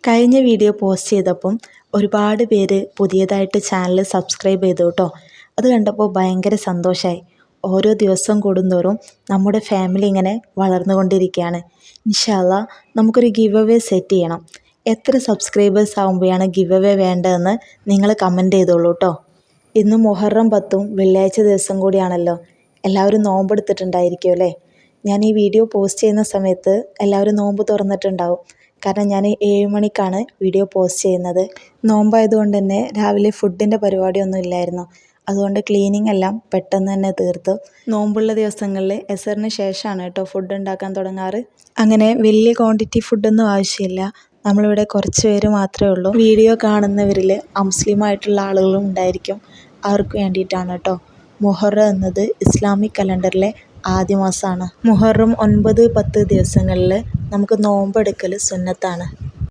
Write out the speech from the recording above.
കഴിഞ്ഞ video post ചെയ്തപ്പം ഒരുപാട് പേര് പുതിയതായിട്ട് ചാനൽ സബ്സ്ക്രൈബ് ചെയ്തു കേട്ടോ. അത് കണ്ടപ്പോൾ ഭയങ്കര സന്തോഷമായി. ഓരോ ദിവസം കൂടുന്തോറും നമ്മുടെ ഫാമിലി ഇങ്ങനെ വളർന്നുകൊണ്ടിരിക്കുകയാണ്. ഇൻഷാ അല്ലാ നമുക്കൊരു ഗിവ് അവേ സെറ്റ് ചെയ്യണം. എത്ര സബ്സ്ക്രൈബേഴ്സ് ആകുമ്പോഴാണ് ഗിവ് അവേ വേണ്ടതെന്ന് നിങ്ങൾ കമൻറ്റ് ചെയ്തോളൂ കേട്ടോ. ഇന്ന് മുഹറം 10 വെള്ളിയാഴ്ച ദിവസം കൂടിയാണല്ലോ. എല്ലാവരും നോമ്പെടുത്തിട്ടുണ്ടായിരിക്കും അല്ലേ? ഞാൻ ഈ വീഡിയോ പോസ്റ്റ് ചെയ്യുന്ന സമയത്ത് എല്ലാവരും നോമ്പ് തുറന്നിട്ടുണ്ടാവും. കാരണം ഞാൻ 7 മണിക്കാണ് വീഡിയോ പോസ്റ്റ് ചെയ്യുന്നത്. നോമ്പായതുകൊണ്ട് തന്നെ രാവിലെ ഫുഡിൻ്റെ പരിപാടിയൊന്നും ഇല്ലായിരുന്നു. അതുകൊണ്ട് ക്ലീനിങ് എല്ലാം പെട്ടെന്ന് തന്നെ തീർത്തു. നോമ്പുള്ള ദിവസങ്ങളിൽ എസറിന് ശേഷമാണ് കേട്ടോ ഫുഡ് ഉണ്ടാക്കാൻ തുടങ്ങാറ്. അങ്ങനെ വലിയ ക്വാണ്ടിറ്റി ഫുഡൊന്നും ആവശ്യമില്ല. നമ്മളിവിടെ കുറച്ച് പേര് മാത്രമേ ഉള്ളൂ. വീഡിയോ കാണുന്നവരിൽ അമുസ്ലിമായിട്ടുള്ള ആളുകളും ഉണ്ടായിരിക്കും. അവർക്ക് വേണ്ടിയിട്ടാണ് കേട്ടോ. മുഹറം എന്നത് ഇസ്ലാമിക് കലണ്ടറിലെ ആദ്യ മാസമാണ്. മുഹറം 9, 10 ദിവസങ്ങളിൽ നമുക്ക് നോമ്പെടുക്കൽ സുന്നത്താണ്.